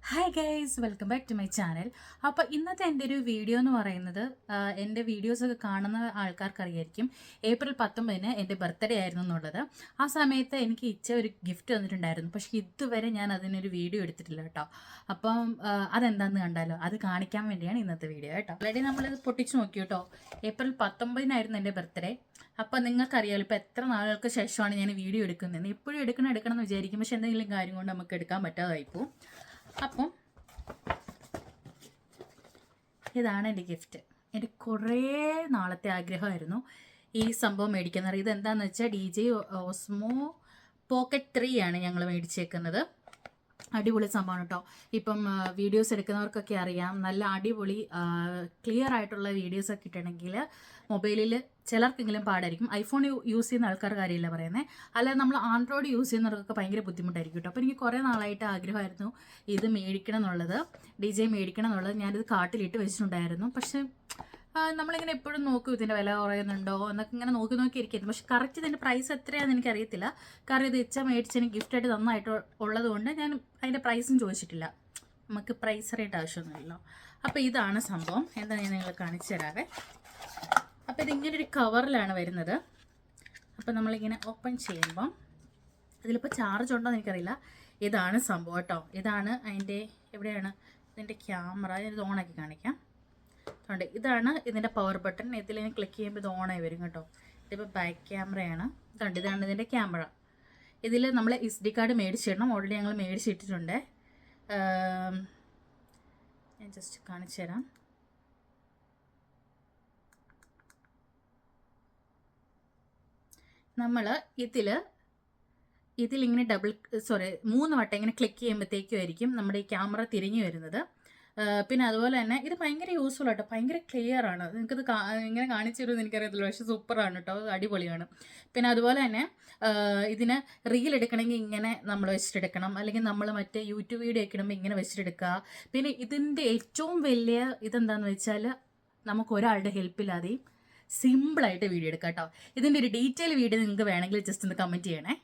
Hi guys, welcome back to my channel. അപ്പോൾ ഇന്നത്തെ എൻ്റെ ഒരു വീഡിയോ എന്ന് പറയുന്നത്, എൻ്റെ വീഡിയോസൊക്കെ കാണുന്ന ആൾക്കാർക്ക് അറിയായിരിക്കും, ഏപ്രിൽ 19 എൻ്റെ ബർത്ത്ഡേ ആയിരുന്നു എന്നുള്ളത്. ആ സമയത്ത് എനിക്ക് ഒരു ഗിഫ്റ്റ് തന്നിട്ടുണ്ടായിരുന്നു. പക്ഷേ ഇതുവരെ ഞാൻ അതിനൊരു വീഡിയോ എടുത്തിട്ടില്ല കേട്ടോ. അപ്പം അതെന്താണെന്ന് കണ്ടാലോ, അത് കാണിക്കാൻ വേണ്ടിയാണ് ഇന്നത്തെ വീഡിയോ കേട്ടോ. ഓൾറെഡി നമ്മളിത് പൊട്ടിച്ച് നോക്കി കേട്ടോ. ഏപ്രിൽ 19 എൻ്റെ ബർത്ത്ഡേ. അപ്പം നിങ്ങൾക്കറിയാമല്ലോ ഇപ്പോൾ എത്ര നാളുകൾക്ക് ശേഷമാണ് ഞാൻ വീഡിയോ എടുക്കുന്നത്. എപ്പോഴും എടുക്കണം എന്ന് വിചാരിക്കും, പക്ഷെ എന്തെങ്കിലും കാര്യം കൊണ്ട് നമുക്ക് എടുക്കാൻ പറ്റാതായിപ്പോവും. അപ്പം ഇതാണ് എൻ്റെ ഗിഫ്റ്റ്. എൻ്റെ കുറേ നാളത്തെ ആഗ്രഹമായിരുന്നു ഈ സംഭവം മേടിക്കുന്നത്. ഇതെന്താണെന്ന് വെച്ചാൽ DJI Osmo Pocket 3 ആണ് ഞങ്ങൾ മേടിച്ചേക്കുന്നത്. അടിപൊളി സംഭവമാണ് കേട്ടോ. ഇപ്പം വീഡിയോസ് എടുക്കുന്നവർക്കൊക്കെ അറിയാം, നല്ല അടിപൊളി ക്ലിയർ ആയിട്ടുള്ള വീഡിയോസൊക്കെ കിട്ടണമെങ്കിൽ മൊബൈലിൽ ചിലർക്കെങ്കിലും പാടായിരിക്കും. ഐഫോൺ യൂസ് ചെയ്യുന്ന ആൾക്കാരുടെ കാര്യമില്ല പറയുന്നത്, അല്ലാതെ നമ്മൾ ആൻഡ്രോയിഡ് യൂസ് ചെയ്യുന്നവർക്കൊക്കെ ഭയങ്കര ബുദ്ധിമുട്ടായിരിക്കും കേട്ടോ. അപ്പോൾ എനിക്ക് കുറേ നാളായിട്ട് ആഗ്രഹമായിരുന്നു ഇത് മേടിക്കണം എന്നുള്ളത്, DJI മേടിക്കണം എന്നുള്ളത്. ഞാനിത് കാട്ടിലിട്ട് വെച്ചിട്ടുണ്ടായിരുന്നു. പക്ഷേ നമ്മളിങ്ങനെ എപ്പോഴും നോക്കും ഇതിൻ്റെ വില കുറയുന്നുണ്ടോ എന്നൊക്കെ ഇങ്ങനെ നോക്കി ഇരിക്കുന്നു. പക്ഷെ കറക്റ്റ് ഇതിൻ്റെ പ്രൈസ് എത്രയാണെന്ന് എനിക്കറിയത്തില്ല. കാരണം ഇത് മേടിച്ചതിന് ഗിഫ്റ്റായിട്ട് നന്നായിട്ട് ഉള്ളത് കൊണ്ട് ഞാൻ അതിൻ്റെ പ്രൈസും ചോദിച്ചിട്ടില്ല. നമുക്ക് പ്രൈസ് അറിയേണ്ട ആവശ്യമൊന്നുമില്ലല്ലോ. അപ്പോൾ ഇതാണ് സംഭവം. എന്താ ഞാൻ നിങ്ങൾ കാണിച്ചു തരാവേ. അപ്പോൾ ഇതിങ്ങനൊരു കവറിലാണ് വരുന്നത്. അപ്പോൾ നമ്മളിങ്ങനെ ഓപ്പൺ ചെയ്യുമ്പം ഇതിലിപ്പോൾ ചാർജ് ഉണ്ടോ എന്ന് എനിക്കറിയില്ല. ഇതാണ് സംഭവം കേട്ടോ. ഇതാണ് അതിൻ്റെ എവിടെയാണ് ഇതിൻ്റെ ക്യാമറ. ഇത് ഓണാക്കി കാണിക്കാം. അതുകൊണ്ട് ഇതാണ് ഇതിൻ്റെ പവർ ബട്ടൺ. ഇതിൽ ഞാൻ ക്ലിക്ക് ചെയ്യുമ്പോൾ ഇത് ഓണായി വരും കേട്ടോ. ഇതിപ്പോൾ ബാക്ക് ക്യാമറയാണ്. ഇതാണ് ഇതിൻ്റെ ക്യാമറ. ഇതിൽ നമ്മൾ SD കാർഡ് മേടിച്ചിടണം. ഓൾറെഡി ഞങ്ങൾ മേടിച്ചിട്ടിട്ടുണ്ട്. ഞാൻ ജസ്റ്റ് കാണിച്ചു തരാം. നമ്മൾ ഇതിലിങ്ങനെ 3 വട്ടം ഇങ്ങനെ ക്ലിക്ക് ചെയ്യുമ്പോഴത്തേക്കും ആയിരിക്കും നമ്മുടെ ഈ ക്യാമറ തിരിഞ്ഞു വരുന്നത്. പിന്നെ അതുപോലെ തന്നെ ഇത് ഭയങ്കര യൂസ്ഫുൾ ആട്ടോ. ഭയങ്കര ക്ലിയർ ആണ്. നിങ്ങൾക്കിത് ഇങ്ങനെ കാണിച്ചു തരുമെന്ന് എനിക്കറിയത്തില്ല, പക്ഷേ സൂപ്പറാണ് കേട്ടോ. അടിപൊളിയാണ്. പിന്നെ അതുപോലെ തന്നെ ഇതിന് റീൽ എടുക്കണമെങ്കിൽ ഇങ്ങനെ നമ്മൾ വെച്ചിട്ടെടുക്കണം, അല്ലെങ്കിൽ നമ്മൾ മറ്റേ യൂട്യൂബ് വീഡിയോ ഒക്കെ ഇടുമ്പോൾ ഇങ്ങനെ വെച്ചിട്ടെടുക്കുക. പിന്നെ ഇതിൻ്റെ ഏറ്റവും വലിയ ഇതെന്താണെന്ന് വെച്ചാൽ നമുക്ക് ഒരാളുടെ ഹെൽപ്പില്ലാതെയും സിമ്പിളായിട്ട് വീഡിയോ എടുക്കാം കേട്ടോ. ഇതിൻ്റെ ഒരു ഡീറ്റെയിൽ വീഡിയോ നിങ്ങൾക്ക് വേണമെങ്കിൽ ജസ്റ്റ് ഒന്ന് കമൻറ്റ് ചെയ്യണേ.